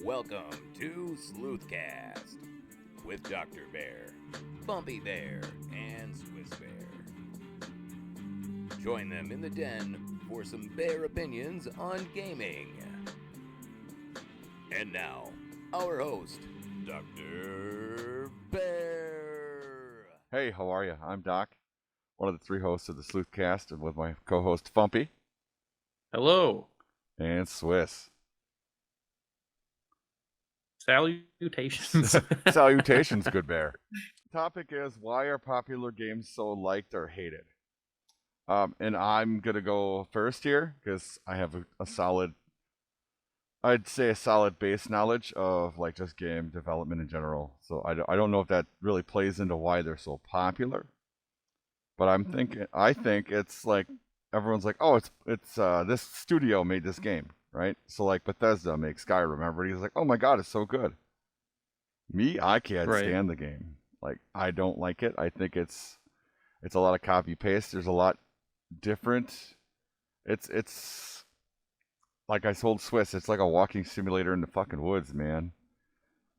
Welcome to Sleuthcast with Dr. Bear, Bumpy Bear, and Swiss Bear. Join them in the den for some bear opinions on gaming. And now, our host, Dr. Bear. Hey, how are you? I'm Doc, one of the three hosts of the Sleuthcast, and with my co-host Fumpy Hello. and Swiss. Salutations. Salutations, good bear. Topic is, why are popular games so liked or hated? And I'm gonna go first here because I have a solid, I'd say a solid base knowledge of like just game development in general. So I don't know if that really plays into why they're so popular. But I think it's like everyone's like, oh, it's this studio made this game, right? So like Bethesda makes Skyrim. Everybody's like, oh my god, it's so good. Me, I can't Right. stand the game. Like I don't like it. I think it's a lot of copy paste. There's a lot different. It's like I told Swiss, it's like a walking simulator in the fucking woods, man.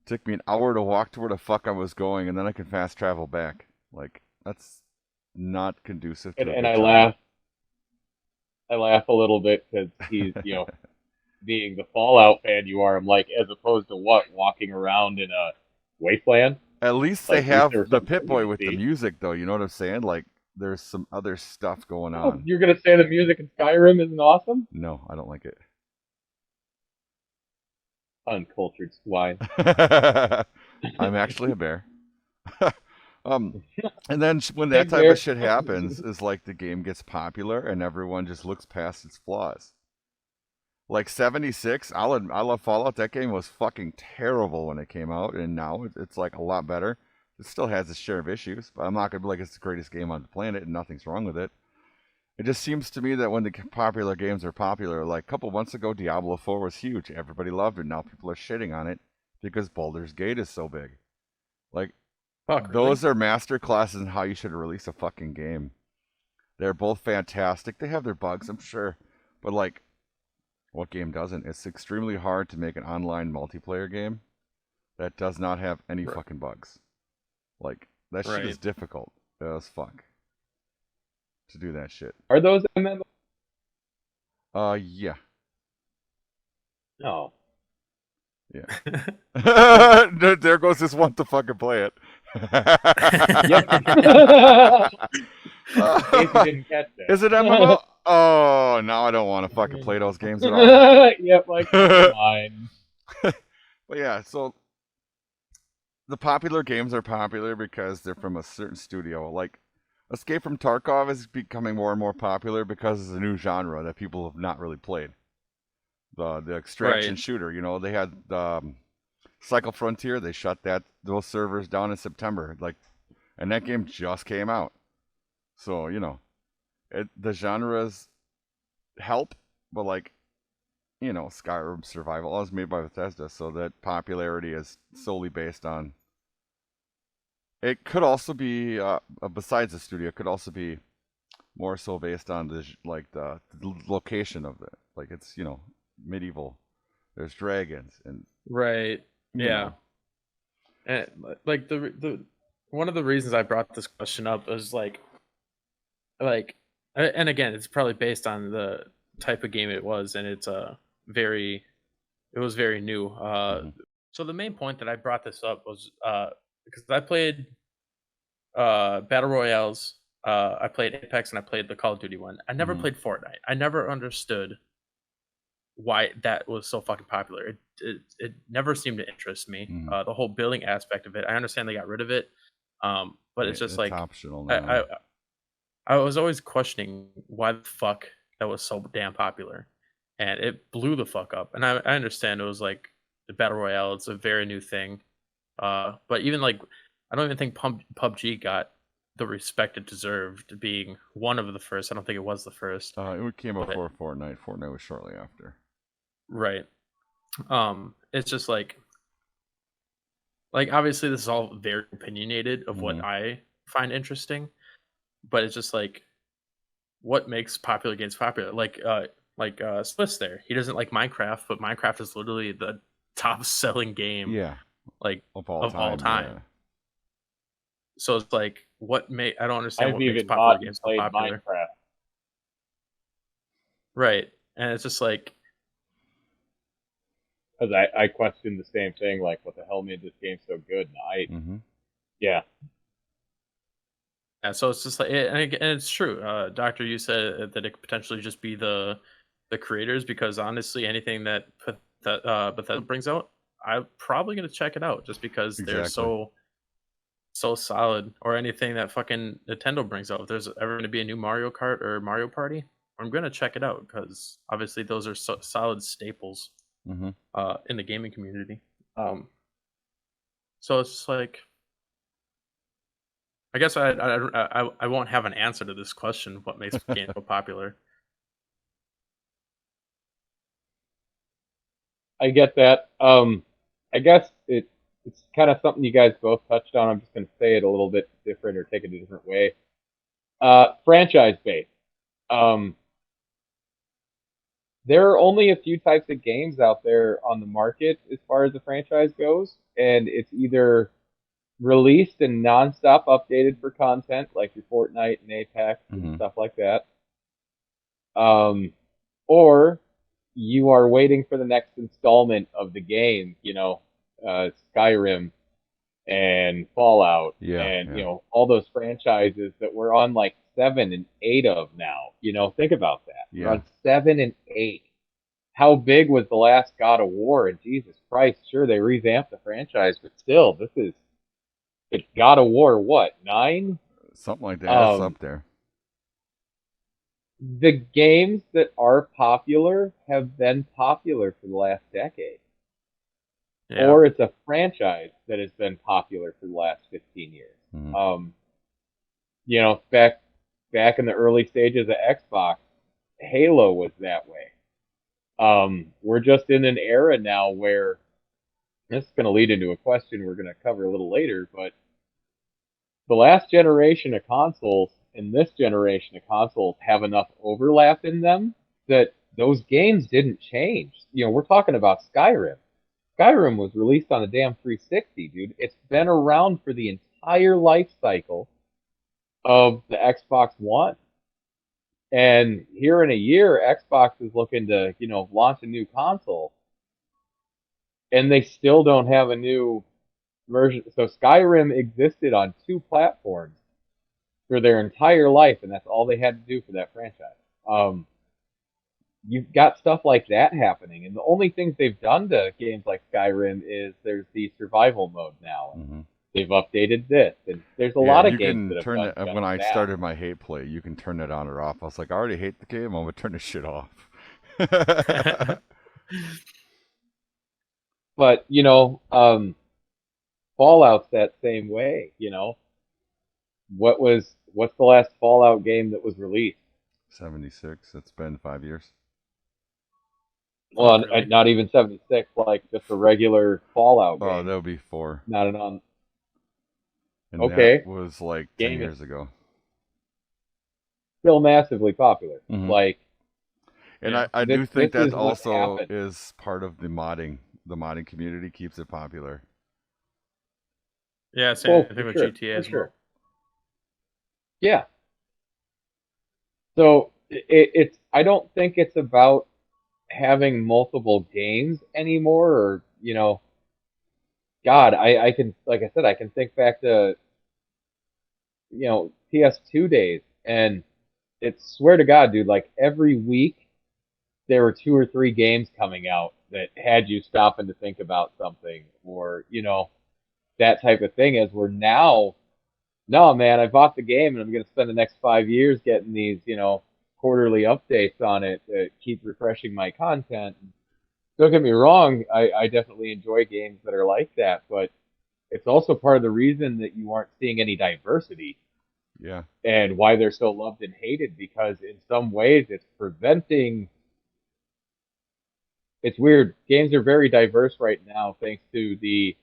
It took me an hour to walk to where the fuck I was going, and then I can fast travel back. Like that's not conducive to And, a and good I time. laugh a little bit because he's, being the Fallout fan you are, I'm like, as opposed to what, walking around in a wasteland? At least they Like, at least there have was the something Pit for Boy me to with the see. music, though. You know what I'm saying? Like, there's some other stuff going Oh, on. you're gonna say the music in Skyrim isn't awesome? No, I don't like it. Uncultured swine. I'm actually a bear. And then when that Big type bear. of shit happens, is like the game gets popular and everyone just looks past its flaws. Like 76, I love Fallout. That game was fucking terrible when it came out, and now it's like a lot better. It still has its share of issues, but I'm not gonna be like it's the greatest game on the planet and nothing's wrong with it. It just seems to me that when the popular games are popular, like a couple months ago, Diablo 4 was huge. Everybody loved it. Now people are shitting on it because Baldur's Gate is so big. Like, Fuck, really? those are master classes in how you should release a fucking game. They're both fantastic. They have their bugs, I'm sure. But, like, what game doesn't? It's extremely hard to make an online multiplayer game that does not have any Right. fucking bugs. Like, that shit is Right. difficult as fuck to do that shit. Are those MMOs? Yeah. No. Yeah. There goes this one to fucking play it. Yep. In case you didn't catch that. Is it MMO? Oh, now I don't want to fucking play those games at all. Yep, like, fine. But yeah, so the popular games are popular because they're from a certain studio. Like, Escape from Tarkov is becoming more and more popular because it's a new genre that people have not really played. The extraction Right. shooter, they had Cycle Frontier. They shut those servers down in September. Like, and that game just came out. So the genres help, but like, Skyrim Survival was made by Bethesda, so that popularity is solely based on. It could also be, besides the studio, it could also be more so based on the location of it. Like it's medieval. There's dragons and Right. you Yeah. know. And like the one of the reasons I brought this question up is like, and again, it's probably based on the type of game it was, and it was very new. Mhm. So the main point that I brought this up was because I played battle royales. I played Apex and I played the Call of Duty one. I never Mhm. played Fortnite. I never understood why that was so fucking popular. It never seemed to interest me. Mhm. The whole building aspect of it. I understand they got rid of it, but it's just like optional I, now. I was always questioning why the fuck that was so damn popular, and it blew the fuck up. And I understand it was like the battle royale. It's a very new thing, but even like I don't even think PUBG got the respect it deserved, being one of the first. I don't think it was the first. It came but- before Fortnite. Fortnite was shortly after. Right. It's just like obviously this is all very opinionated of what Mhm. I find interesting, but it's just like what makes popular games popular. Like Spliff's there. He doesn't like Minecraft, but Minecraft is literally the top selling game Yeah, like of all of all time. yeah. So it's like, I don't understand I've what makes even popular bought and games so played popular. Minecraft. Right. And it's just like, Because I questioned the same thing, like, what the hell made this game so good? And yeah. yeah, so it's just like, and it's true. Doctor, you said that it could potentially just be the creators, because honestly, anything that Bethesda brings out, I'm probably gonna check it out just because they're Exactly. so solid. Or anything that fucking Nintendo brings out. If there's ever gonna be a new Mario Kart or Mario Party, I'm gonna check it out because obviously those are solid staples Mm-hmm. in the gaming community. So it's just like, I guess I won't have an answer to this question. What makes games so popular? I get that. I guess it's kind of something you guys both touched on. I'm just going to say it a little bit different or take it a different way. Franchise based. Um, there are only a few types of games out there on the market as far as the franchise goes, and it's either released and nonstop updated for content, like your Fortnite and Apex and stuff like that. Or you are waiting for the next installment of the game, Skyrim and Fallout and, all those franchises that we're on like 7 and 8 of now. Think about that. Yeah. We're on 7 and 8. How big was the last God of War? And Jesus Christ, sure, they revamped the franchise, but still, it's God of War, what, 9? Something like that. It's up there. The games that are popular have been popular for the last decade. Yeah. Or it's a franchise that has been popular for the last 15 years. Back in the early stages of Xbox, Halo was that way. We're just in an era now where, this is going to lead into a question we're going to cover a little later, but the last generation of consoles and this generation of consoles have enough overlap in them that those games didn't change. We're talking about Skyrim. Skyrim was released on a damn 360, dude. It's been around for the entire life cycle of the Xbox One. And here in a year, Xbox is looking to, launch a new console. And they still don't have a new version. So Skyrim existed on 2 platforms for their entire life, and that's all they had to do for that franchise. You've got stuff like that happening, and the only things they've done to games like Skyrim is there's the survival mode now. They've updated this, and there's a lot of games that have done just when I that. started my hate play, you can turn it on or off. I was like, I already hate the game. I'm gonna turn this shit off. But Fallout's that same way. What's the last Fallout game that was released? 76. It's been 5 years. Well, really? Not even 76. Like just a regular Fallout game. Oh, that'll be 4. Not an on. And that was like 10 years ago. Still massively popular. And I do think that also is part of the modding. The modding community keeps it popular. Yeah, same thing with GTA as well. Yeah. So it's I don't think it's about having multiple games anymore, or God, I can, like I said, I can think back to PS2 days, and it's, swear to God, dude, like every week there were 2 or 3 games coming out that had you stopping to think about something, or that type of thing. As we're now, no man, I bought the game and I'm going to spend the next 5 years getting these quarterly updates on it to keep refreshing my content. Don't get me wrong, I definitely enjoy games that are like that, but it's also part of the reason that you aren't seeing any diversity. Yeah. And why they're so loved and hated, because in some ways it's preventing. It's weird. Games are very diverse right now thanks to the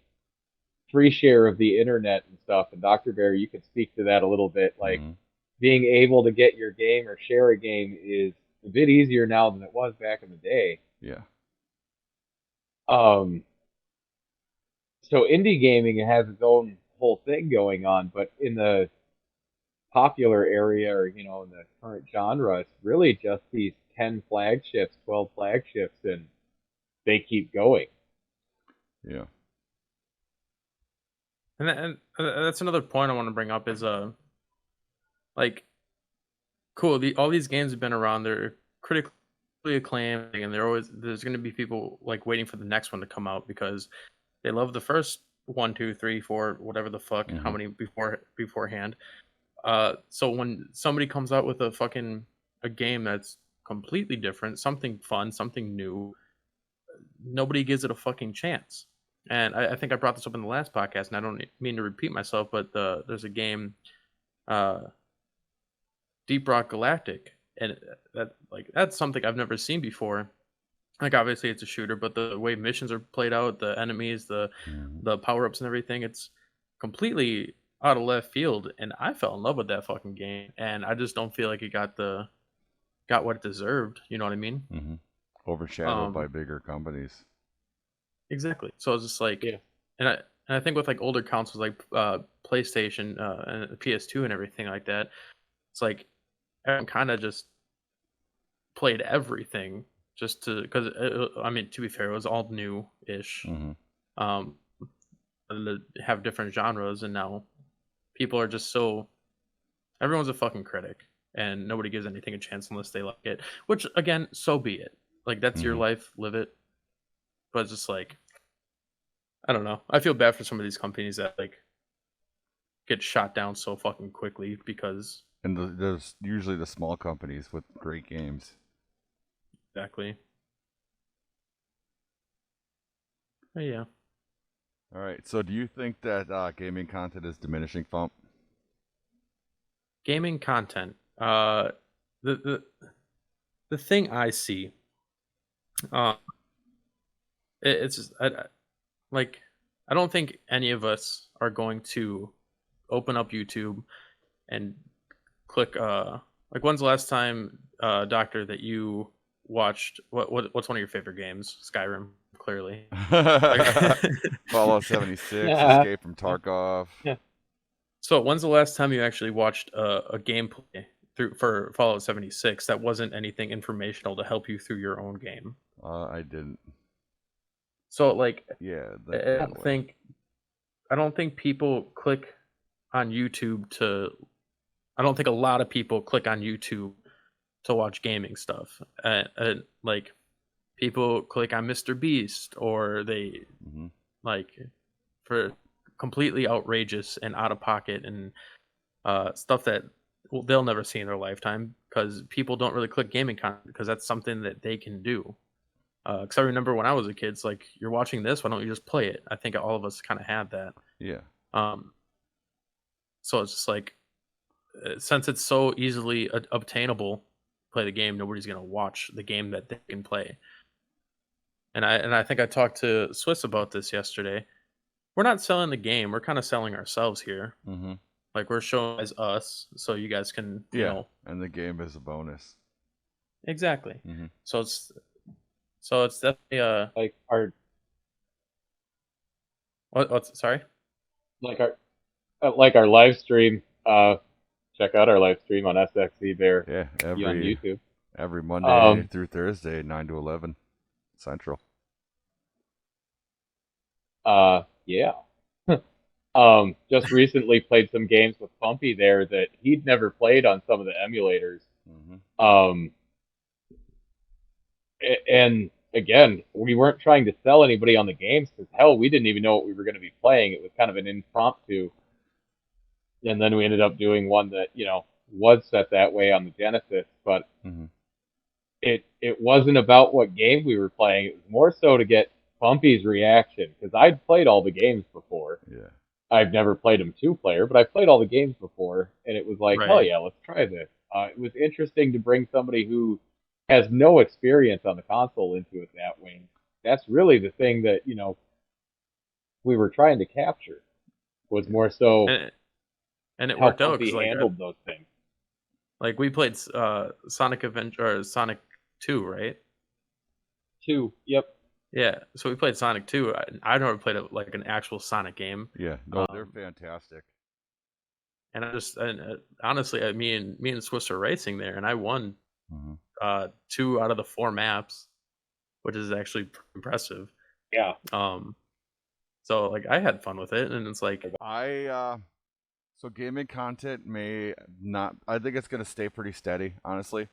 free share of the internet and stuff. And Dr. Bear, you can speak to that a little bit. Like being able to get your game or share a game is a bit easier now than it was back in the day. Yeah. so indie gaming has its own whole thing going on, but in the popular area or in the current genre, it's really just these 10 flagships, 12 flagships, and they keep going. Yeah. And that's another point I want to bring up is like cool. All these games have been around. They're critically acclaimed, and there's going to be people like waiting for the next one to come out because they love the first 1, 2, 3, 4, whatever the fuck, how many beforehand. So when somebody comes out with a game that's completely different, something fun, something new, nobody gives it a fucking chance. And I think I brought this up in the last podcast, and I don't mean to repeat myself, but there's a game, Deep Rock Galactic, and that's something I've never seen before. Like obviously it's a shooter, but the way missions are played out, the enemies, the power ups and everything, it's completely out of left field. And I fell in love with that fucking game, and I just don't feel like it got what it deserved. You know what I mean? Mm-hmm. Overshadowed by bigger companies. Exactly. So it's just like, and I think with like older consoles like PlayStation and PS2 and everything like that, it's like everyone kind of just played everything just because I mean, to be fair, it was all new-ish. And to have different genres, and now people are just everyone's a fucking critic, and nobody gives anything a chance unless they like it. Which again, so be it. Like that's your life, live it. But it's just like, I don't know. I feel bad for some of these companies that like get shot down so fucking quickly because. And there's usually the small companies with great games. Exactly. But yeah. All right. So do you think that gaming content is diminishing, Fump? Gaming content. The thing I see. It's just, I don't think any of us are going to open up YouTube and click like when's the last time Doctor that you watched what's one of your favorite games? Skyrim, clearly. Fallout 76, Escape from Tarkov. So when's the last time you actually watched a gameplay for Fallout 76 that wasn't anything informational to help you through your own game? I didn't. So like, yeah, I don't think people click on YouTube to. I don't think a lot of people click on YouTube to watch gaming stuff. Like people click on Mr. Beast, or they like for completely outrageous and out of pocket and stuff that they'll never see in their lifetime, because people don't really click gaming content because that's something that they can do. Because I remember when I was a kid, it's like, you're watching this, why don't you just play it? I think all of us kind of had that. Yeah. So it's just like, since it's so easily obtainable, play the game, nobody's going to watch the game that they can play. And I think I talked to Swiss about this yesterday. We're not selling the game, we're kind of selling ourselves here. Like, we're showing as us, so you guys can, you know. And the game is a bonus. Exactly. So it's definitely like our what's sorry? Like our live stream. Check out our live stream on SXZBear. Yeah, on YouTube. Every Monday through Thursday, 9 to 11 Central. Yeah. Just recently played some games with Bumpy there that he'd never played on some of the emulators. And again, we weren't trying to sell anybody on the games, because hell, we didn't even know what we were going to be playing. It was kind of an impromptu. And then we ended up doing one that, was set that way on the Genesis, but it wasn't about what game we were playing. It was more so to get Bumpy's reaction, because I'd played all the games before. Yeah. I've never played them 2-player, but I've played all the games before, and it was like, hell yeah, let's try this. It was interesting to bring somebody who has no experience on the console into it that way. That's really the thing that, we were trying to capture, was more so and it how worked out. Bumpy handled those things. Like, we played Sonic Adventure, or Sonic 2, right? 2, yep. Yeah, so we played Sonic 2. I never played like an actual Sonic game. Yeah, no, they're Um, fantastic. and honestly, me and Swiss are racing there, and I won Hmm 2 out of the 4 maps, which is actually impressive. Yeah. So like I had fun with it, and it's like So gaming content may not. I think it's gonna stay pretty steady. Honestly,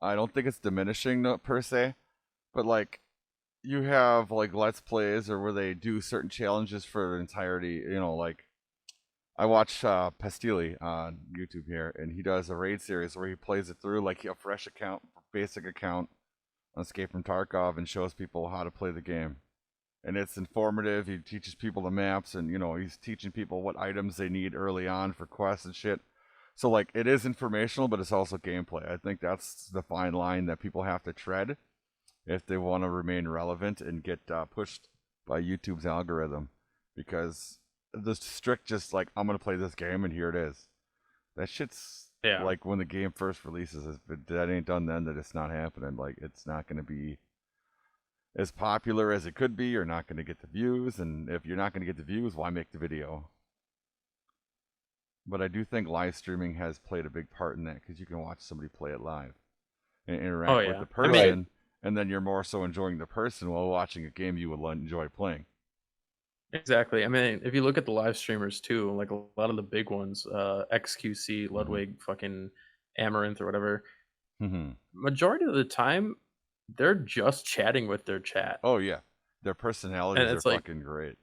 I don't think it's diminishing per se, but like you have like let's plays or where they do certain challenges for the entirety. Like I watch Pastilli on YouTube here, and he does a raid series where he plays it through like a fresh account, basic account on Escape from Tarkov, and shows people how to play the game. And it's informative. He teaches people the maps, and he's teaching people what items they need early on for quests and shit. So like it is informational, but it's also gameplay. I think that's the fine line that people have to tread if they want to remain relevant and get pushed by YouTube's algorithm, because the strict just like I'm gonna play this game and here it is. That shit's yeah, like when the game first releases. If that ain't done then, that it's not happening. Like it's not gonna be as popular as it could be. You're not gonna get the views, and if you're not gonna get the views, why make the video? But I do think live streaming has played a big part in that because you can watch somebody play it live and oh interact with yeah. the I mean, person, and then you're more so enjoying the person while watching a game you would enjoy playing. exactly. I mean, if you look at the live streamers too, like a lot of the big ones, XQC, Ludwig, fucking Amaranth or whatever, Mm-hmm. majority of the time they're just chatting with their chat. Oh yeah, their And personalities are it's like, fucking great.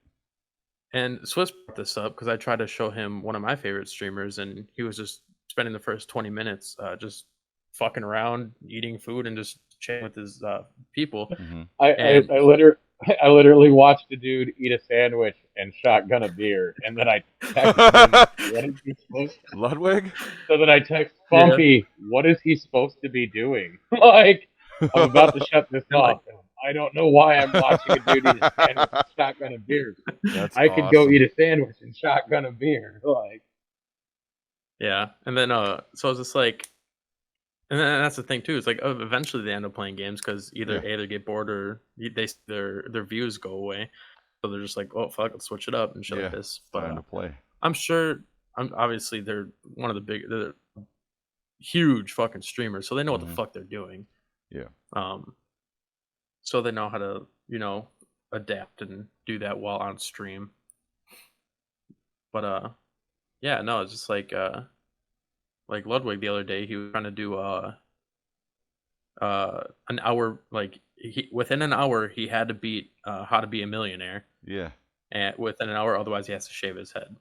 and Swiss brought this up because I tried to show him one of my favorite streamers, and he was just spending the first 20 minutes just fucking around, eating food, and just chatting with his people. Mm-hmm. And I literally watched a dude eat a sandwich and shotgun a beer, and then I texted him, "What is he supposed?" Ludwig. So then I text yeah, Bumpy, "What is he supposed to be doing?" Like, I'm about to shut this and like, off. I don't know why I'm watching a dude eat a sandwich and shotgun a beer. That's I could go awesome. eat a sandwich and shotgun a beer. Like, yeah, and then so it's just like, and then that's the thing too. It's like eventually they end up playing games because either Yeah. they get bored or their views go away. So they're just like, oh fuck, let's switch it up and shit Yeah. like this. It's But time to play. I'm sure, obviously they're one of they're huge fucking streamers, so they know what the Mhm. fuck they're doing. Yeah. So they know how to adapt and do that while on stream. But yeah, no, it's just like Ludwig the other day, he was trying to do an hour, like within an hour he had to beat How to Be a Millionaire, Yeah. and within an hour, otherwise he has to shave his head.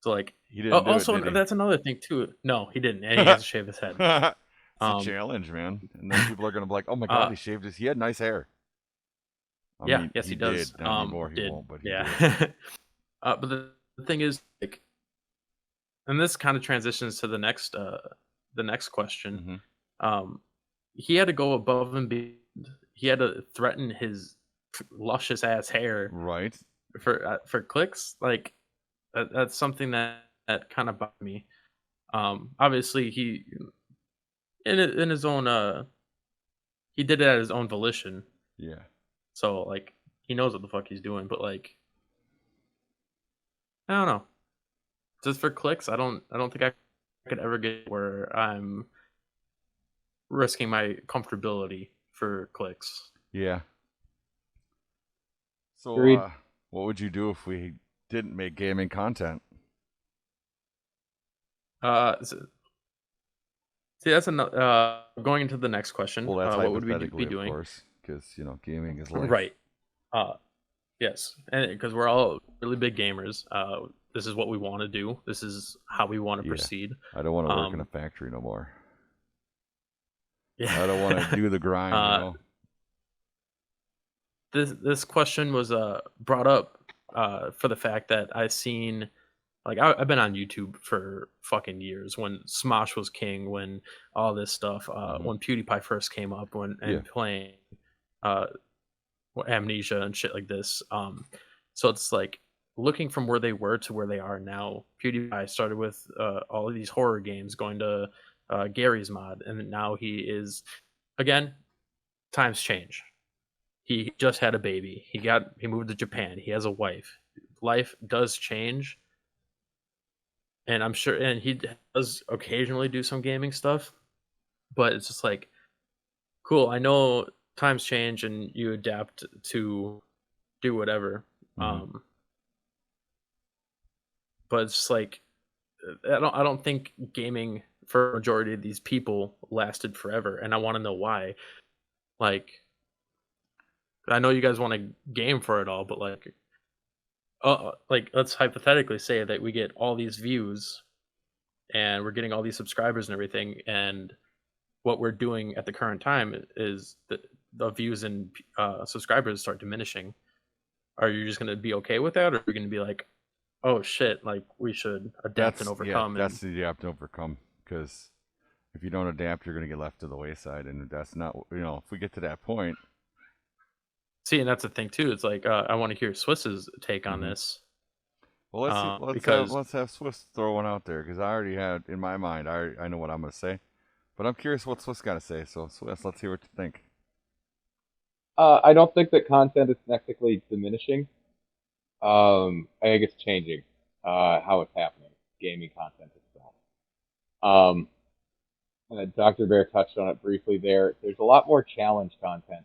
So like, He didn't do it, also did he? that's another thing too. No, he didn't, and he has to shave his head. It's a Um, challenge, man. And then people are gonna be like, "Oh my god, uh, he shaved his. He had nice hair." I yeah, mean, yes, he he did. does. Not anymore. He Did won't, but he did. yeah. But the thing is, like, and this kind of transitions to the next question. Mhm. Um, he had to go above and beyond. He had to threaten his luscious ass hair Right. for clicks. Like that's something that kind of bothered me. Obviously he in his own he did it at his own volition. Yeah. So like he knows what the fuck he's doing, but like I don't know. Just for clicks, I don't think I could ever get where I'm risking my comfortability for clicks. Yeah. So, agreed. what would you do if we didn't make gaming content? So, see, that's another. Going into the next question. Well, that's What would we be hypothetically, of doing? course, because gaming is life. Right. Uh, yes, and because we're all really big gamers. This is what we want to do. This is how we want to Yeah. proceed. I don't want to work in a factory no more. Yeah. I don't want to do the grind. This question was brought up for the fact that I seen, like, I've been on YouTube for fucking years, when Smosh was king, when all this stuff, when PewDiePie first came up, Yeah. playing uh, Amnesia and shit like this. So it's like looking from where they were to where they are now. PewDiePie started with all of these horror games, going to Gary's Mod, and now he is, again, times change. He just had a baby. He moved to Japan. He has a wife. Life does change, and I'm sure, and he does occasionally do some gaming stuff, but it's just like, cool. I know times change and you adapt to do whatever. Mhm. But it's just like, I don't think gaming for a majority of these people lasted forever, and I want to know why. Like, I know you guys want to game for it all, but like let's hypothetically say that we get all these views and we're getting all these subscribers and everything, and what we're doing at the current time is the views and subscribers start diminishing. Are you just going to be okay with that, or are you going to be like, oh shit, like we should adapt and overcome? That's the adapt and overcome. Because if you don't adapt, you're gonna get left to the wayside, and that's not, if we get to that point. See, and that's the thing too. It's like I want to hear Swiss's take on Mhm. this. Well, let's see, Because let's have Swiss throw one out there, because I already had in my mind. I know what I'm gonna say, but I'm curious what Swiss got to say. So Swiss, let's hear what you think. I don't think that content is technically diminishing. I think it's changing how it's happening. Gaming content itself. Um, Dr. Bear touched on it briefly there. There's a lot more challenge content,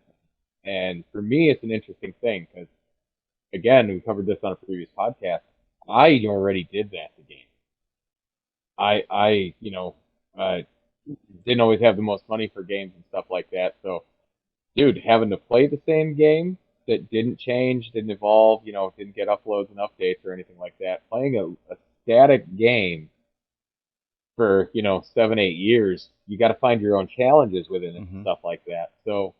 and for me, it's an interesting thing because, again, we covered this on a previous podcast. I already did that to games. I didn't always have the most money for games and stuff like that. So, dude, having to play the same game that didn't change, didn't evolve, didn't get uploads and updates or anything like that. Playing a static game for, 7, 8 years, you got to find your own challenges within it and Mhm. stuff like that. So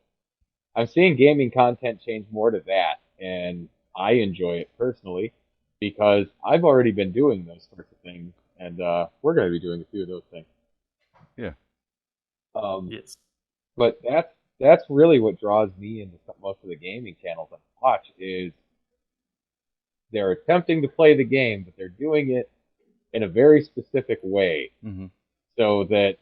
I'm seeing gaming content change more to that, and I enjoy it personally because I've already been doing those sorts of things, and we're going to be doing a few of those things. Yeah. yes, But that's really what draws me into most of the gaming channels I watch is they're attempting to play the game, but they're doing it in a very specific way Mhm. so that,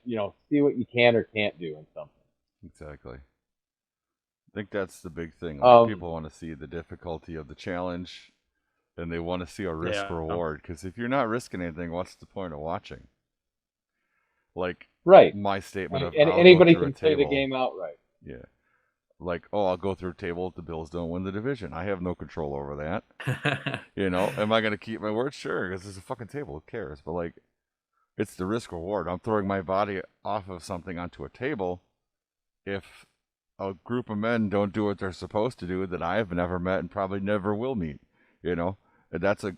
see what you can or can't do in something. Exactly. I think that's the big thing. Like, Um, people want to see the difficulty of the challenge, and they want to see a risk yeah, reward. Because if you're not risking anything, what's the point of watching? Like right. my statement of And I'll go anybody through a can play the table. game outright. Yeah. Like, oh, I'll go through a table if the Bills don't win the division. I have no control over that. Am I going to keep my word? Sure, because it's a fucking table. Who cares? But, like, it's the risk reward. I'm throwing my body off of something onto a table. If a group of men don't do what they're supposed to do that I have never met and probably never will meet, and that's like,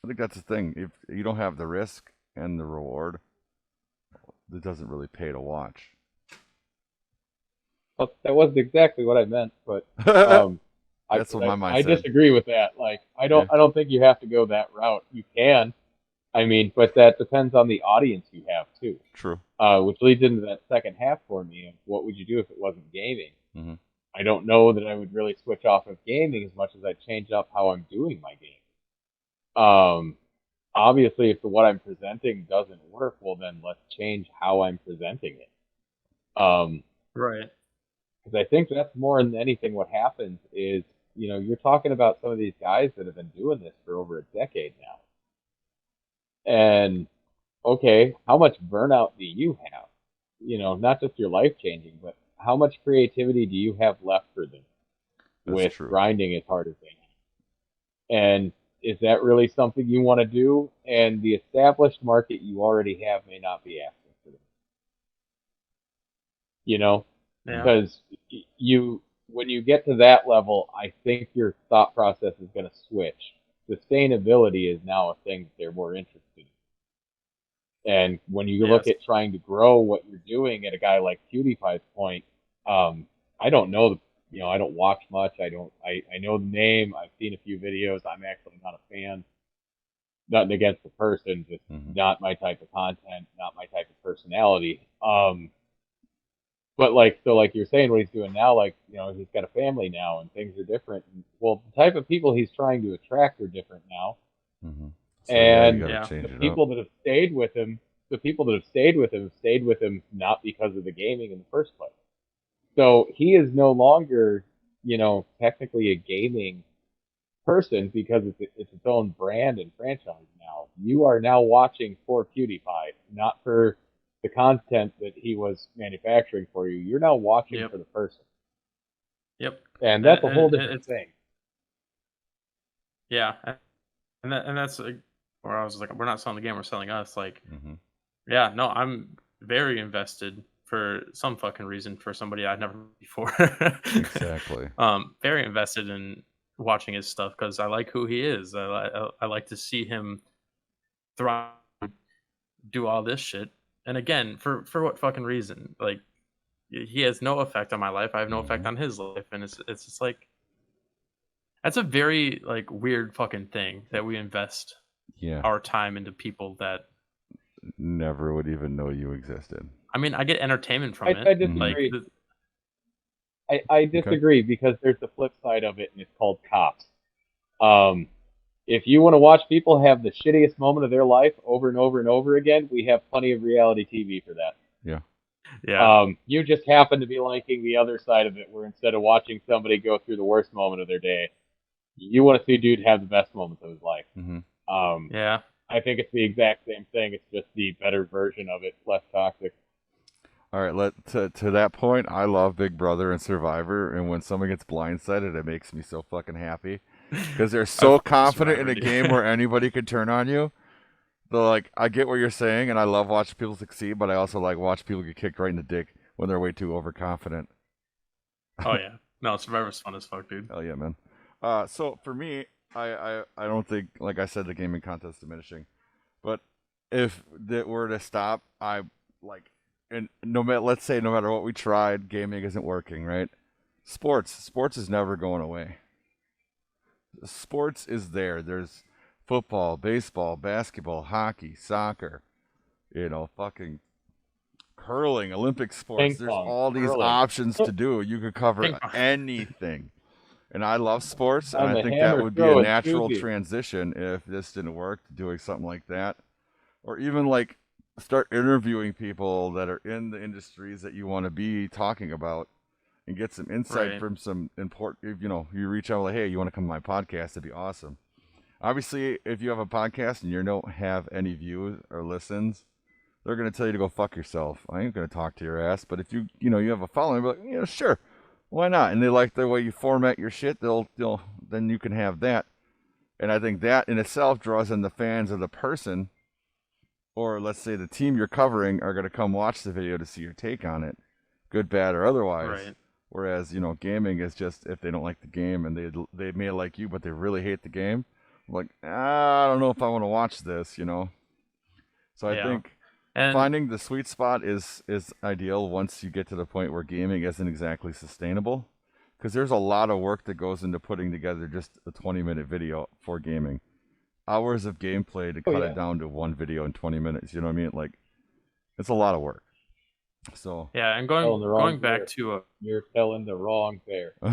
I think that's the thing. If you don't have the risk and the reward, it doesn't really pay to watch. Well, that wasn't exactly what I meant, but That's what my mind I said. disagree with that. Like, Yeah, I don't think you have to go that route. You can, I mean, but that depends on the audience you have too. true. Which leads into that second half for me of what would you do if it wasn't gaming? Hmm. I don't know that I would really switch off of gaming as much as I'd change up how I'm doing my game. Obviously, if what I'm presenting doesn't work, well, then let's change how I'm presenting it. right. Because I think that's more than anything what happens is, you're talking about some of these guys that have been doing this for over a decade now. And okay, how much burnout do you have? Not just your life changing, but how much creativity do you have left for them That's with true. grinding as hard as they have? And is that really something you want to do? And the established market you already have may not be asking for them. Yeah, Hmm. Because when you get to that level, I think your thought process is going to switch. Sustainability is now a thing that they're more interested in. And when you look yes, at trying to grow what you're doing at a guy like PewDiePie's point, I don't know I don't watch much. I know the name. I've seen a few videos. I'm actually not a fan. Nothing against the person, just Hmm. not my type of content, not my type of personality. But like you're saying, what he's doing now, like, he's got a family now and things are different. Well, the type of people he's trying to attract are different now. Hmm. So yeah, you And got to yeah, change the it up. people that have stayed with him, the people that have stayed with him not because of the gaming in the first place. So he is no longer, technically a gaming person because it's its own brand and franchise now. You are now watching for PewDiePie, not for the content that he was manufacturing for you. You're now watching Yep. for the person. Yep. And that's a whole And different it's thing. yeah, and that's where I was like, we're not selling the game, we're selling us. Like, Mm-hmm. yeah, no, I'm very invested for some fucking reason for somebody I'd never met before. Exactly. Very invested in watching his stuff because I like who he is. I like to see him thrive, do all this shit. And again, for what fucking reason? Like, he has no effect on my life. I have no effect Mhm. on his life, and it's just like that's a very like weird fucking thing that we invest Yeah. our time into people that Never would even know you existed. I mean, I get entertainment from I it. Like, disagree. I disagree because there's the flip side of it, and it's called cops. If you want to watch people have the shittiest moment of their life over and over and over again, we have plenty of reality TV for that. Yeah. yeah, You just happen to be liking the other side of it, where instead of watching somebody go through the worst moment of their day, you want to see dude have the best moments of his life. Mm-hmm. yeah, I think it's the exact same thing. It's just the better version of it, less toxic. All right. To that point, I love Big Brother and Survivor, and when someone gets blindsided, it makes me so fucking happy because they're so confident in a game where anybody could turn on you. They're like, I get what you're saying, and I love watching people succeed, but I also like watch people get kicked right in the dick when they're way too overconfident. Oh yeah, no, Survivor's fun as fuck, dude. Hell yeah, man. So for me, I don't think, like I said, the gaming contest is diminishing, but if that were to stop, I like, and no matter, let's say no matter what we tried, gaming isn't working, right? Sports is never going away. Sports is there. There's football, baseball, basketball, hockey, soccer, fucking curling, Olympic sports. Ping There's pong, all these curling. options to do. You could cover Ping pong. anything. And I love sports, and I'm I a think that hammer would be a thrower, natural Susie. transition if this didn't work, doing something like that. Or even like start interviewing people that are in the industries that you want to be talking about and get some insight Right. from some important, you reach out like, hey, you want to come to my podcast? That'd be awesome. Obviously, if you have a podcast and you don't have any views or listens, they're going to tell you to go fuck yourself. I ain't going to talk to your ass. But if you have a following, like, sure, why not? And they like the way you format your shit, then you can have that. And I think that in itself draws in the fans of the person, or let's say the team you're covering are going to come watch the video to see your take on it, good, bad, or otherwise. Right. Whereas, gaming is just if they don't like the game and they may like you, but they really hate the game. Like, I don't know if I want to watch this, So I Yeah. think And finding the sweet spot is ideal once you get to the point where gaming isn't exactly sustainable. Because there's a lot of work that goes into putting together just a 20-minute video for gaming. Hours of gameplay to cut it down to one video in 20 minutes. You know what I mean? Like, it's a lot of work. So yeah, and Telling the wrong going back bear. to You're telling the wrong bear. yeah,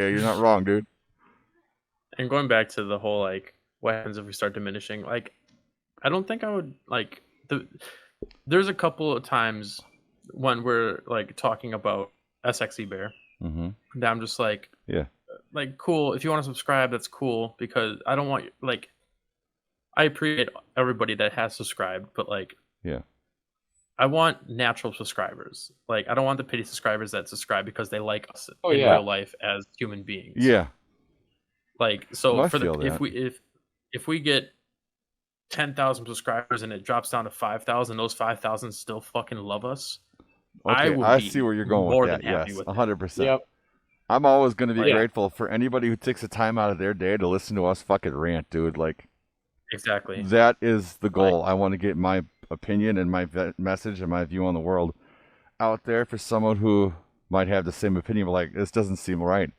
you're not wrong, dude. and going back to the whole like what happens if we start diminishing, like I don't think I would like there's a couple of times when we're like talking about SXZBear Mm-hmm. that I'm just like, Yeah. like cool, if you want to subscribe, that's cool, because I don't want like I appreciate everybody that has subscribed, but like Yeah. I want natural subscribers. Like I don't want the pity subscribers that subscribe because they like us Oh, in yeah. real life as human beings. Yeah. Like so I for the feel that. if we get 10,000 subscribers and it drops down to 5,000, those 5,000 still fucking love us. I Okay, will I be see where you're going more with than that. happy Yes, with it. 100%. Yep. I'm always going to be Yeah. grateful for anybody who takes the time out of their day to listen to us fucking rant, dude. Like, Exactly. that is the goal. I want to get my opinion and my message and my view on the world out there for someone who might have the same opinion, but like, this doesn't seem right.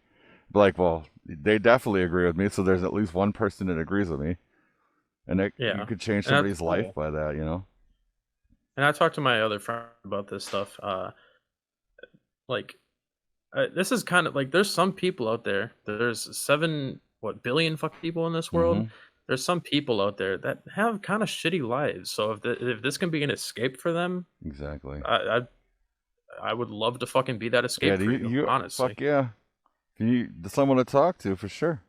But like, well, they definitely agree with me, so there's at least one person that agrees with me. And Yeah. you could change And somebody's that's- life by that, And I talked to my other friend about this stuff. Like, this is kind of like there's some people out there. There's 7 billion fucking people in this world. Mhm. There's some people out there that have kind of shitty lives. So if this can be an escape for them, Exactly. I would love to fucking be that escape for you, honestly. fuck yeah. You need someone to talk to for sure.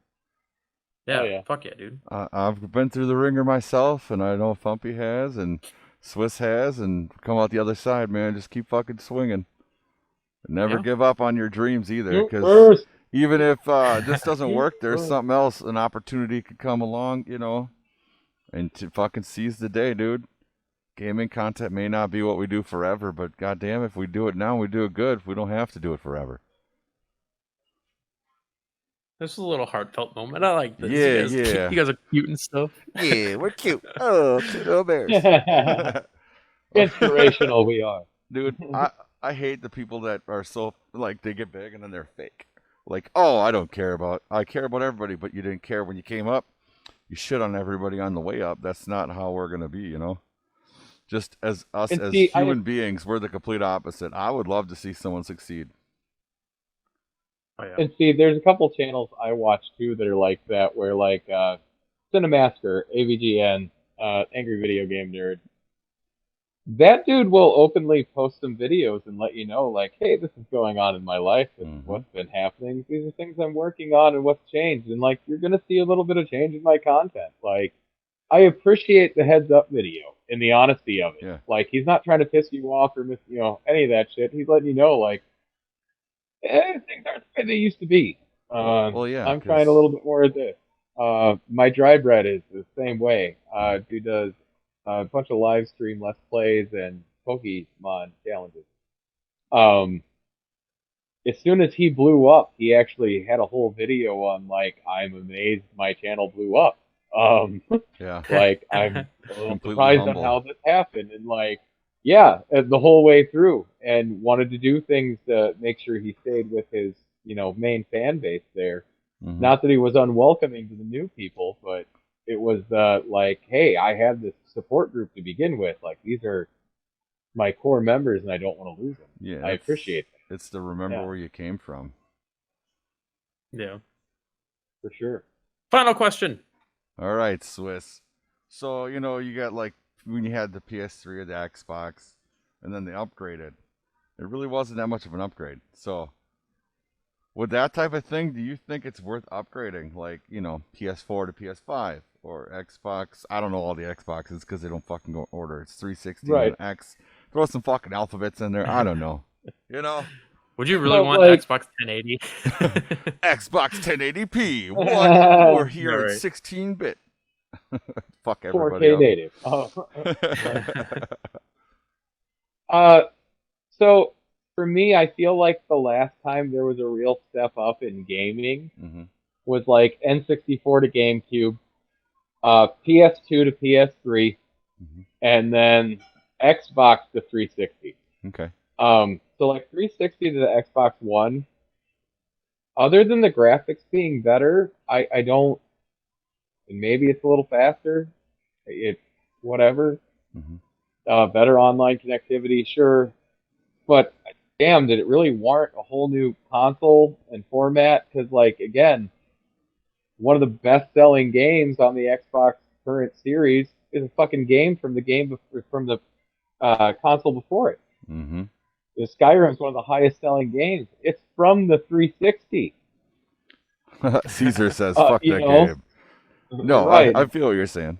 Yeah, Oh, yeah. fuck yeah, dude. I've been through the ringer myself, and I know Fumpy has, and Swiss has, and come out the other side, man. Just keep fucking swinging. Never Yeah. give up on your dreams either, Shoot because first. even if this doesn't work, there's First. something else, an opportunity could come along, you know, and to fucking seize the day, dude. Gaming content may not be what we do forever, but goddamn, if we do it now, we do it good. We don't have to do it forever. This is a little heartfelt moment. I like this. Yeah. You guys are cute and stuff. Yeah, we're cute. Oh, cute little bears. Inspirational we are. Dude, I hate the people that are so, like, they get big and then they're fake. Like, oh, I care about everybody, but you didn't care when you came up. You shit on everybody on the way up. That's not how we're going to be, you know? Just as us, And as see, human beings, we're the complete opposite. I would love to see someone succeed. Oh, yeah. And see, there's a couple channels I watch too that are like that, where like Cinemasker, AVGN, Angry Video Game Nerd. That dude will openly post some videos and let you know, like, hey, this is going on in my life. This is what's been happening. These are things I'm working on and what's changed. And like, you're gonna see a little bit of change in my content. Like, I appreciate the heads up video and the honesty of it. Yeah. Like, he's not trying to piss you off or any of that shit. He's letting you know, like, things aren't the way they used to be. Well, yeah, I'm trying a little bit more of this. My dry bread is the same way. Dude does a bunch of live stream let's plays and Pokemon challenges. As soon as he blew up, he actually had a whole video on like, I'm amazed my channel blew up. Yeah. Like, I'm a little Completely surprised humble. on how this happened, and like, yeah, the whole way through, and wanted to do things to make sure he stayed with his main fan base there. Mhm. Not that he was unwelcoming to the new people, but it was like, hey, I have this support group to begin with. Like, these are my core members, and I don't want to lose them. Yeah, I appreciate it. It's to remember Yeah. where you came from. Yeah. For sure. Final question. All right, Swiss. So, you got like when you had the PS3 or the Xbox, and then they upgraded. It really wasn't that much of an upgrade. So, with that type of thing, do you think it's worth upgrading? Like, PS4 to PS5 or Xbox? I don't know all the Xboxes because they don't fucking go in order. It's 360 Right. and X. Throw some fucking alphabets in there. I don't know. Would you really Well, want like- Xbox 1080? Xbox 1080p. What? We're here Yeah, in right. 16-bit. Fuck everybody 4K up. native. So for me, I feel like the last time there was a real step up in gaming Mhm. was like N64 to GameCube, PS2 to PS3, Mhm. and then Xbox to 360. Okay. So like 360 to the Xbox One, other than the graphics being better, I don't, and maybe it's a little faster, it's whatever, Mhm. better online connectivity, sure, but damn, did it really warrant a whole new console and format? Because like, again, one of the best-selling games on the Xbox current series is a fucking game from the console before it. Mhm. Skyrim is one of the highest-selling games. It's from the 360. Caesar says, "Fuck that game." No, right. I feel what you're saying.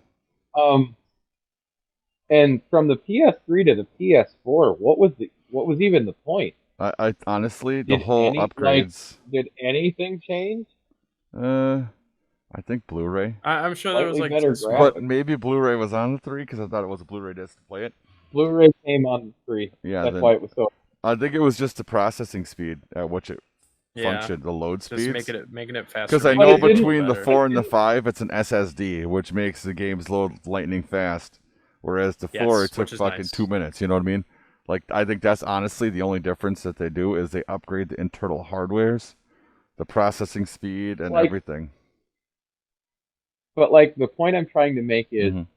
And from the PS3 to the PS4, what was even the point? I honestly, the Did whole upgrades. Did anything change? I think Blu-ray, I'm sure there was Slightly like better some graphics. small- but maybe Blu-ray was on the 3 because I thought it was a Blu-ray disc to play it. Blu-ray came on 3. Yeah, That's then- why it was so. I think it was just the processing speed at which it Yeah. functioned, the load just speeds. making it faster. Because I But know it didn't- between the better. 4 and the 5, it's an SSD, which makes the games load lightning fast. Whereas the 4, Yes, it took which is fucking nice. 2 minutes. You know what I mean? Like, I think that's honestly the only difference that they do is they upgrade the internal hardwares, the processing speed, and Like- everything. But like the point I'm trying to make is Mhm.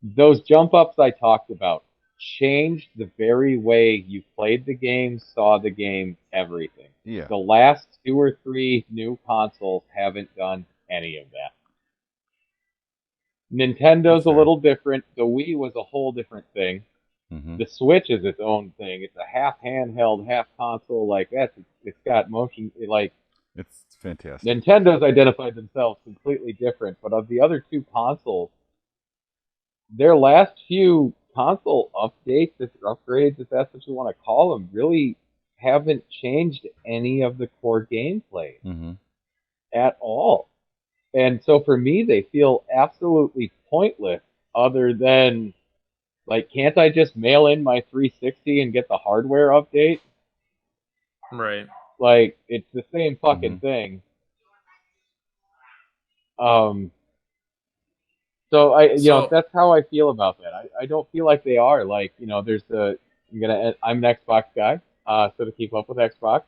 those jump ups I talked about changed the very way you played the game, saw the game, everything. Yeah. The last 2 or 3 new consoles haven't done any of that. Nintendo's That's a fair. little different. The Wii was a whole different thing. Mm-hmm. The Switch is its own thing. It's a half handheld, half console. Like it's got motion. Like It's fantastic. Nintendo's identified themselves completely different, but of the other two consoles, their last few console updates, or upgrades, if that's what you want to call them, really haven't changed any of the core gameplay Mm-hmm. at all. And so for me, they feel absolutely pointless other than, like, can't I just mail in my 360 and get the hardware update? Right. Like, it's the same fucking Mhm. thing. So So that's how I feel about that. I don't feel like they are. Like, there's I'm an Xbox guy, so to keep up with Xbox,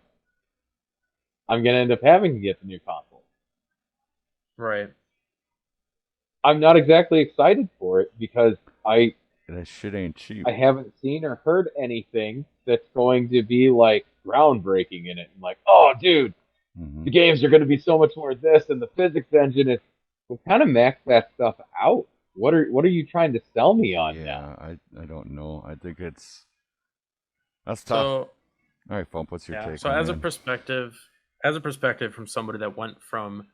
I'm gonna end up having to get the new console. right. I'm not exactly excited for it because That shit ain't cheap. I haven't seen or heard anything that's going to be like groundbreaking in it. And like, oh, dude, Mm-hmm. the games are going to be so much more this, and the physics engine is. We'll kind of max that stuff out. What are you trying to sell me on now? Yeah, I don't know. I think that's tough. So All right, Fump, what's your yeah. take So on as a that? perspective from somebody that went from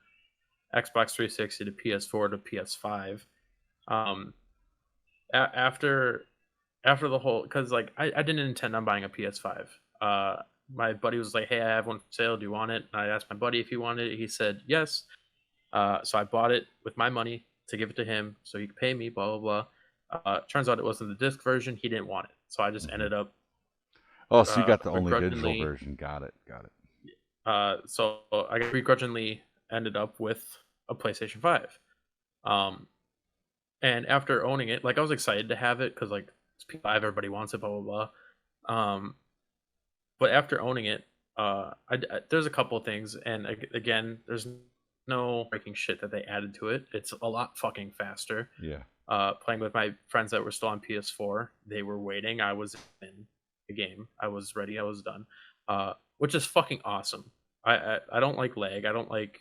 Xbox 360 to PS4 to PS5, um, after the whole, because like I didn't intend on buying a PS5. My buddy was like, "Hey, I have one for sale. Do you want it?" And I asked my buddy if he wanted it. He said yes. So I bought it with my money to give it to him so he could pay me. Blah blah blah. Turns out it wasn't the disc version. He didn't want it, so I just Mhm. ended up Oh, so you got the only digital begrudgingly. version. Got it. So I begrudgingly ended up with a PlayStation 5. Um, and after owning it, like I was excited to have it because like it's P5, everybody wants it, blah blah blah. But after owning it, there's a couple of things, and again, there's no breaking shit that they added to it. It's a lot fucking faster. Yeah. Playing with my friends that were still on PS4, they were waiting. I was in the game. I was ready. I was done. Which is fucking awesome. I don't like lag. I don't like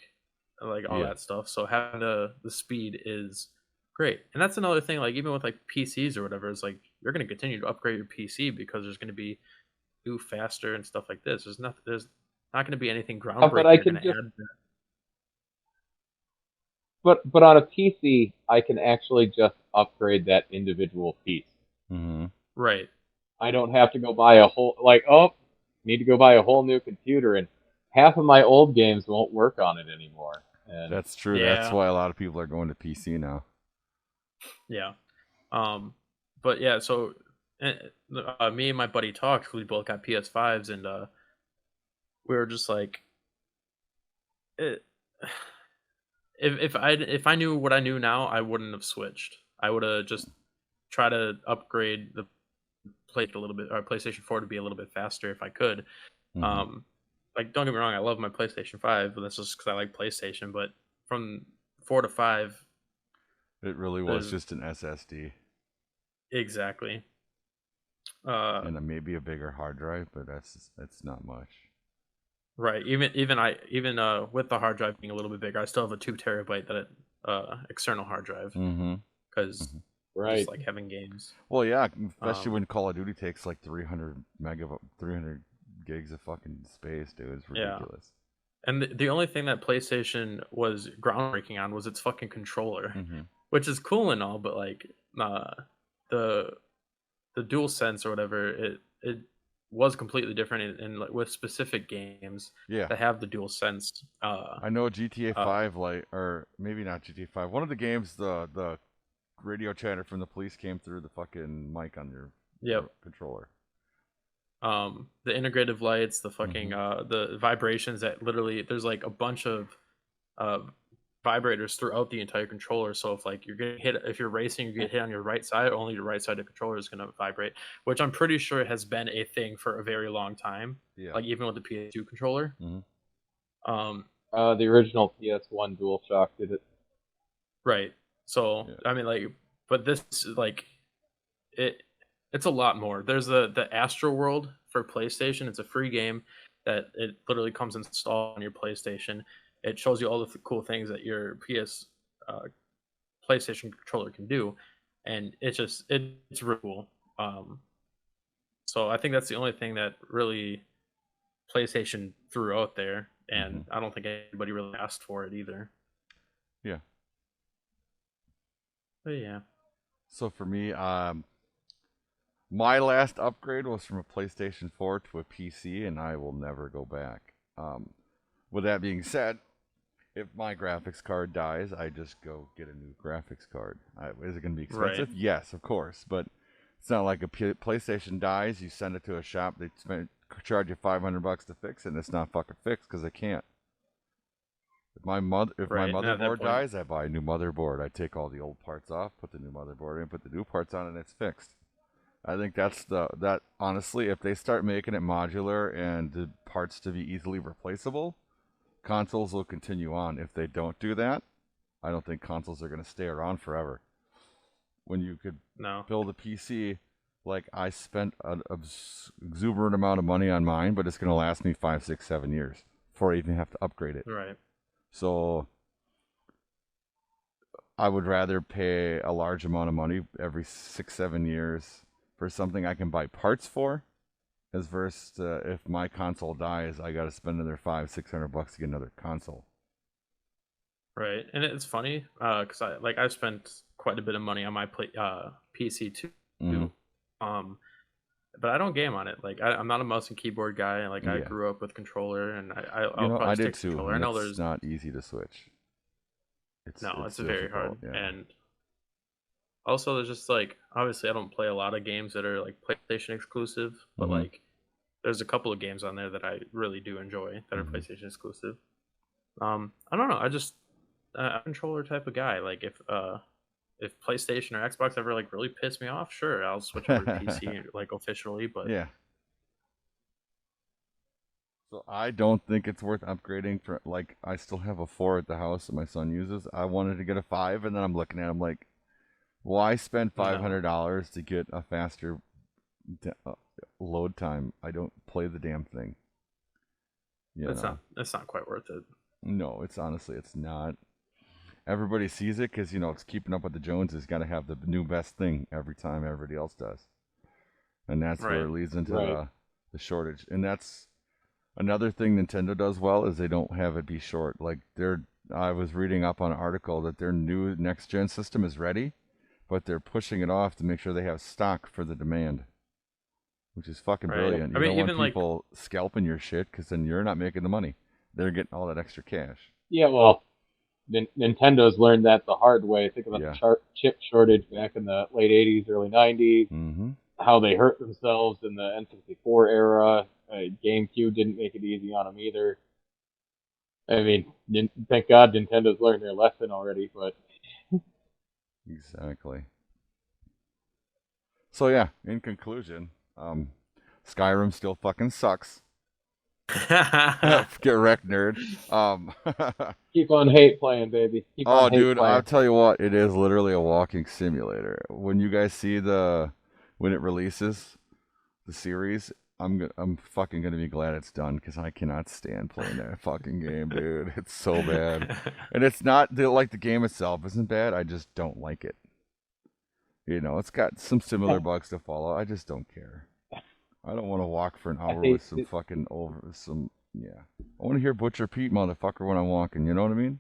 all Yeah. that stuff. So having the speed is great. And that's another thing. Like even with like PCs or whatever, it's like you're going to continue to upgrade your PC because there's going to be new, faster, and stuff like this. There's not going to be anything But groundbreaking I you're going can to just add. but on a PC, I can actually just upgrade that individual piece. Mm-hmm. Right. I don't have to go buy a whole need to go buy a whole new computer, and half of my old games won't work on it anymore. And That's true. That's Yeah. why a lot of people are going to PC now. Yeah. But yeah, so me and my buddy talked. We both got PS5s, and we were just like, it, if I knew what I knew now, I wouldn't have switched. I would have just tried to upgrade the play a little bit, or PlayStation 4 to be a little bit faster if I could. Mhm. Like don't get me wrong, I love my PlayStation 5, but that's just because I like PlayStation. But from 4 to 5, It really was there's just an SSD exactly. and maybe a bigger hard drive, but that's not much. Right. Even with the hard drive being a little bit bigger, I still have a 2 terabyte external hard drive Mm-hmm. because right, just like having games. Well, yeah, especially Um, when Call of Duty takes like 300 gigs of fucking space, dude. It's yeah. ridiculous. And the only thing that PlayStation was groundbreaking on was its fucking controller, Mm-hmm. which is cool and all, but like the Dual Sense or whatever, it was completely different in like, with specific games Yeah. that have the Dual Sense. I know GTA 5, or maybe not GTA 5. One of the games, the radio chatter from the police came through the fucking mic on your controller. The integrative lights, the fucking the vibrations that literally there's like a bunch of vibrators throughout the entire controller. So if like you're getting hit, if you're racing, you get hit on your right side, only your right side of the controller is going to vibrate, which I'm pretty sure has been a thing for a very long time. Yeah. Like even with the PS2 controller. Mm-hmm. the original PS1 DualShock did it. Right. So Yeah. I mean, like, but this like it's a lot more. There's the Astro World for PlayStation. It's a free game that it literally comes installed on your PlayStation. It shows you all the cool things that your PlayStation controller can do, and it's really cool. So I think that's the only thing that really PlayStation threw out there, and I don't think anybody really asked for it either. Yeah. But yeah. So for me, my last upgrade was from a PlayStation 4 to a PC, and I will never go back. With that being said, if my graphics card dies, I just go get a new graphics card. Is it going to be expensive? Right. Yes, of course, but it's not like a PlayStation dies, you send it to a shop, they charge you $500 to fix it, and it's not fucking fixed because they can't. If my Right, and at that motherboard point- dies, I buy a new motherboard. I take all the old parts off, put the new motherboard in, put the new parts on, and it's fixed. I think that's that honestly, if they start making it modular and the parts to be easily replaceable, consoles will continue on. If they don't do that, I don't think consoles are going to stay around forever. When you could No. build a PC, like I spent an exuberant amount of money on mine, but it's going to last me 5, 6, 7 years before I even have to upgrade it. Right. So I would rather pay a large amount of money every 6, 7 years for something I can buy parts for, as versus if my console dies, I got to spend another $500-$600 to get another console. Right, and it's funny because I've spent quite a bit of money on my PC too. Mhm. But I don't game on it. Like I'm not a mouse and keyboard guy. Like I Yeah. grew up with controller, and I'll You know, probably I stick did to too. controller. I And know it's there's not easy to switch. it's very hard. difficult, yeah. And also, there's just like obviously I don't play a lot of games that are like PlayStation exclusive, but Mhm. like there's a couple of games on there that I really do enjoy that are Mhm. PlayStation exclusive. I don't know. I just I'm a controller type of guy. Like if PlayStation or Xbox ever like really piss me off, sure, I'll switch over to PC like officially. But Yeah. So I don't think it's worth upgrading for, like, I still have a 4 at the house that my son uses. I wanted to get a 5, and then I'm looking at him like, why spend $500 to get a faster load time? I don't play the damn thing. You know? It's not quite worth it. No, it's honestly, it's not. Everybody sees it because, you know, it's keeping up with the Joneses. Got to have the new best thing every time everybody else does. And that's where it Right. leads into Right. the shortage. And that's another thing Nintendo does well, is they don't have it be short. Like I was reading up on an article that their new next gen system is ready, but they're pushing it off to make sure they have stock for the demand, which is fucking Right. brilliant. I You mean, don't want even, like- people scalping your shit because then you're not making the money. They're getting all that extra cash. Yeah, well, Nintendo's learned that the hard way. Think of the Yeah. chip shortage back in the late 80s, early 90s, Mm-hmm. how they hurt themselves in the N64 era. GameCube didn't make it easy on them either. I mean, thank God Nintendo's learned their lesson already, but Exactly. So yeah, in conclusion, Skyrim still fucking sucks. Get wrecked, nerd. keep on hate playing, baby. Keep Oh, on hate dude, playing. I'll tell you what, it is literally a walking simulator. When you guys see when it releases, the series, I'm fucking gonna be glad it's done because I cannot stand playing that fucking game, dude. It's so bad, and it's not like the game itself isn't bad. I just don't like it. You know, it's got some similar bugs to follow. I just don't care. I don't want to walk for an hour hate with some it. fucking yeah. I want to hear Butcher Pete, motherfucker, when I'm walking. You know what I mean?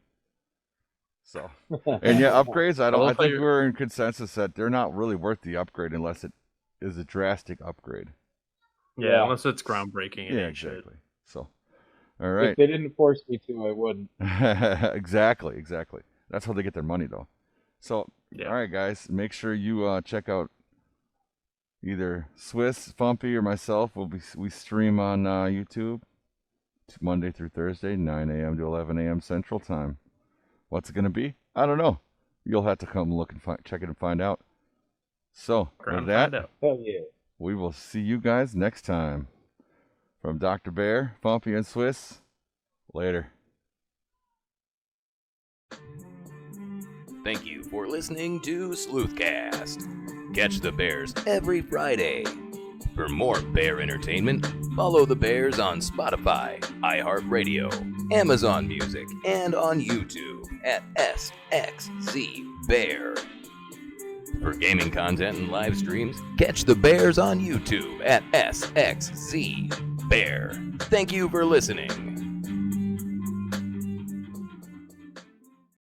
So, and yeah, upgrades. I love how think you're- we're in consensus that they're not really worth the upgrade unless it is a drastic upgrade. Yeah, unless it's groundbreaking. Yeah, And shit. exactly. So, all right. If they didn't force me to, I wouldn't. exactly. That's how they get their money, though. So, Yeah. all right, guys, make sure you check out either Swiss, Fumpy, or myself. We stream on YouTube Monday through Thursday, 9 a.m. to 11 a.m. Central Time. What's it gonna be? I don't know. You'll have to come look and check it and find out. So, Ground with that, find out. Hell yeah. we will see you guys next time. From Dr. Bear, Fumpy, and Swiss, later. Thank you for listening to Sleuthcast. Catch the Bears every Friday. For more bear entertainment, follow the Bears on Spotify, iHeartRadio, Amazon Music, and on YouTube at SXZBear. For gaming content and live streams, catch the Bears on YouTube at SXZBear. Thank you for listening.